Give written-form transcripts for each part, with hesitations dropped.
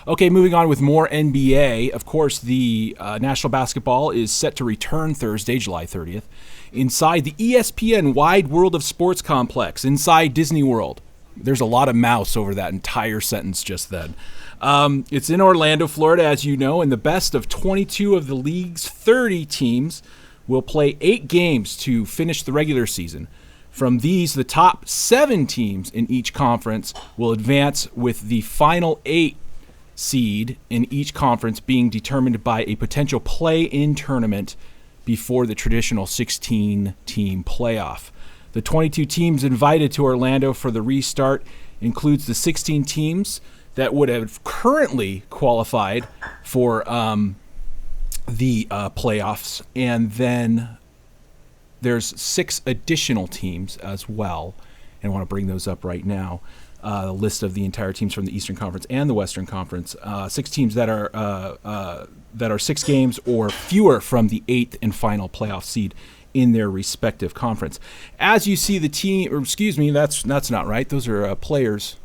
Okay, moving on with more NBA. Of course, the National Basketball is set to return Thursday, July 30th, inside the ESPN Wide World of Sports Complex, inside Disney World. There's a lot of mouse over that entire sentence just then. It's in Orlando, Florida, as you know, and the best of 22 of the league's 30 teams will play 8 games to finish the regular season. From these, the top 7 teams in each conference will advance, with the final 8 seed in each conference being determined by a potential play-in tournament before the traditional 16-team playoff. The 22 teams invited to Orlando for the restart includes the 16 teams that would have currently qualified for the playoffs, and then there's 6 additional teams as well, and I want to bring those up right now. A list of the entire teams from the Eastern Conference and the Western Conference. 6 teams that are 6 games or fewer from the 8th and final playoff seed in their respective conference. As you see the team, or excuse me, that's not right. Those are players.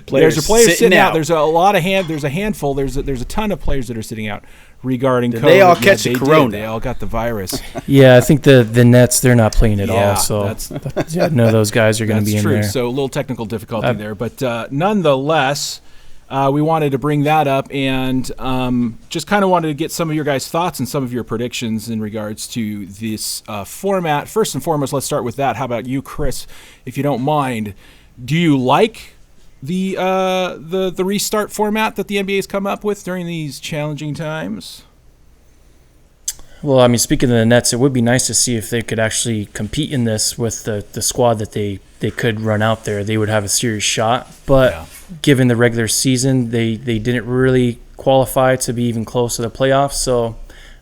Players sitting out. There's a lot of There's a handful. There's a ton of players that are sitting out regarding COVID. They all catch the corona. They all got the virus. Yeah, I think the Nets, they're not playing at all. So none of those guys are going to be in there. That's true. So a little technical difficulty there, but nonetheless, we wanted to bring that up and just kind of wanted to get some of your guys' thoughts and some of your predictions in regards to this format. First and foremost, let's start with that. How about you, Chris, if you don't mind? Do you like the restart format that the NBA has come up with during these challenging times? Well, I mean, speaking of the Nets, it would be nice to see if they could actually compete in this with the squad that they could run out there. They would have a serious shot. But given the regular season, they didn't really qualify to be even close to the playoffs. So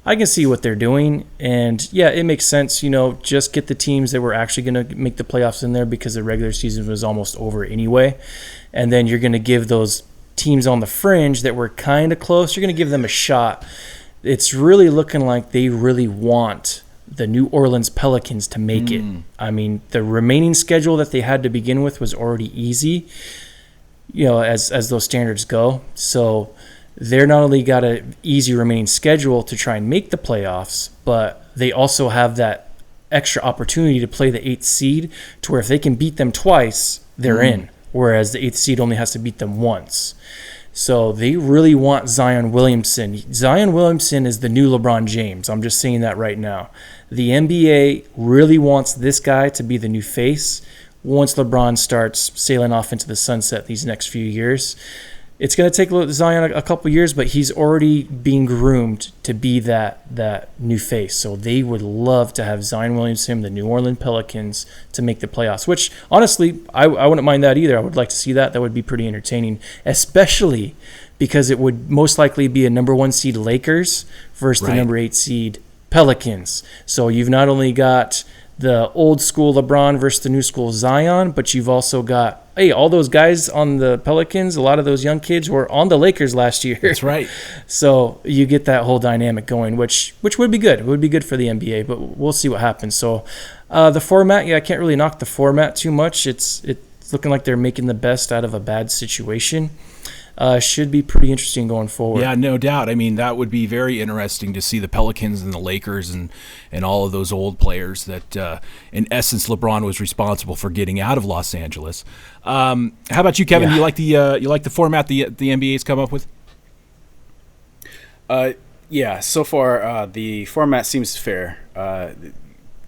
I can see what they're doing. And, yeah, it makes sense, just get the teams that were actually going to make the playoffs in there because the regular season was almost over anyway. And then you're going to give those teams on the fringe that were kind of close, you're going to give them a shot. It's really looking like they really want the New Orleans Pelicans to make it. I mean, the remaining schedule that they had to begin with was already easy, as those standards go. So they're not only got an easy remaining schedule to try and make the playoffs, but they also have that extra opportunity to play the 8th seed to where if they can beat them twice, they're in, whereas the 8th seed only has to beat them once. So they really want Zion Williamson. Zion Williamson is the new LeBron James. I'm just saying that right now. The NBA really wants this guy to be the new face once LeBron starts sailing off into the sunset these next few years. It's going to take Zion a couple years, but he's already being groomed to be that new face. So they would love to have Zion Williamson, the New Orleans Pelicans, to make the playoffs, which, honestly, I wouldn't mind that either. I would like to see that. That would be pretty entertaining, especially because it would most likely be a number 1 seed Lakers versus the number 8 seed Pelicans. So you've not only got the old school LeBron versus the new school Zion, but you've also got, all those guys on the Pelicans, a lot of those young kids were on the Lakers last year. That's right. So you get that whole dynamic going, which would be good. It would be good for the NBA, but we'll see what happens. So the format, I can't really knock the format too much. It's looking like they're making the best out of a bad situation. Should be pretty interesting going forward. Yeah, no doubt. I mean, that would be very interesting to see the Pelicans and the Lakers and all of those old players that, in essence, LeBron was responsible for getting out of Los Angeles. How about you, Kevin? Yeah. You like the format the NBA's come up with? Yeah. So far, the format seems fair.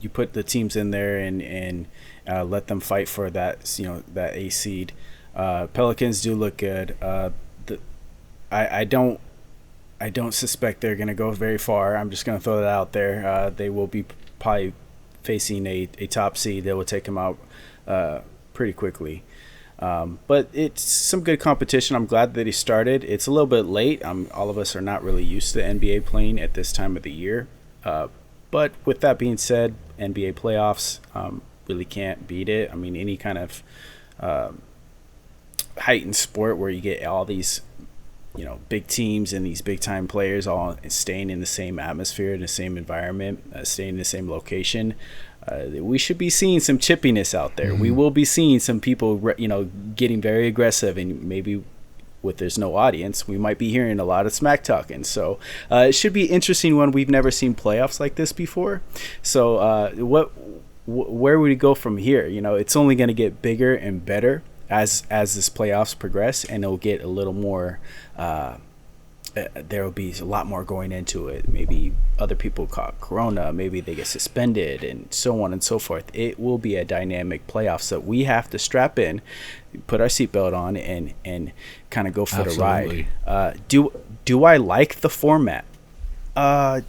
You put the teams in there and let them fight for that that A seed. Pelicans do look good. I don't suspect they're going to go very far. I'm just going to throw that out there. They will be probably facing a top seed that will take them out pretty quickly. But it's some good competition. I'm glad that he started. It's a little bit late. All of us are not really used to NBA playing at this time of the year. But with that being said, NBA playoffs really can't beat it. I mean, any kind of heightened sport where you get all these big teams and these big time players all staying in the same atmosphere, in the same environment, staying in the same location, we should be seeing some chippiness out there. We will be seeing some people, getting very aggressive, and maybe with there's no audience, we might be hearing a lot of smack talking. So it should be interesting when we've never seen playoffs like this before. So where would we go from here? It's only going to get bigger and better as this playoffs progress, and it'll get a little more. There will be a lot more going into it. Maybe other people caught corona, maybe they get suspended, and so on and so forth. It will be a dynamic playoffs that we have to strap in, put our seatbelt on, and kind of go for Absolutely. the ride. Do I like the format? The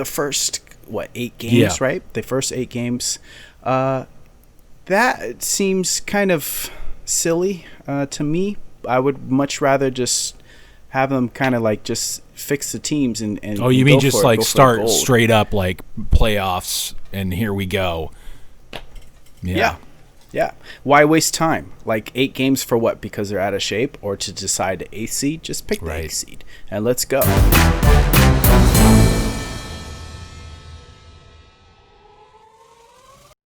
first 8 games, right? The first 8 games. That seems kind of silly to me. I would much rather just have them kind of like just fix the teams and Oh, you mean just like start gold. straight up like playoffs and here we go? Yeah. Why waste time? Like 8 games for what? Because they're out of shape, or to decide the 8th seed? Just pick the 8th seed and let's go.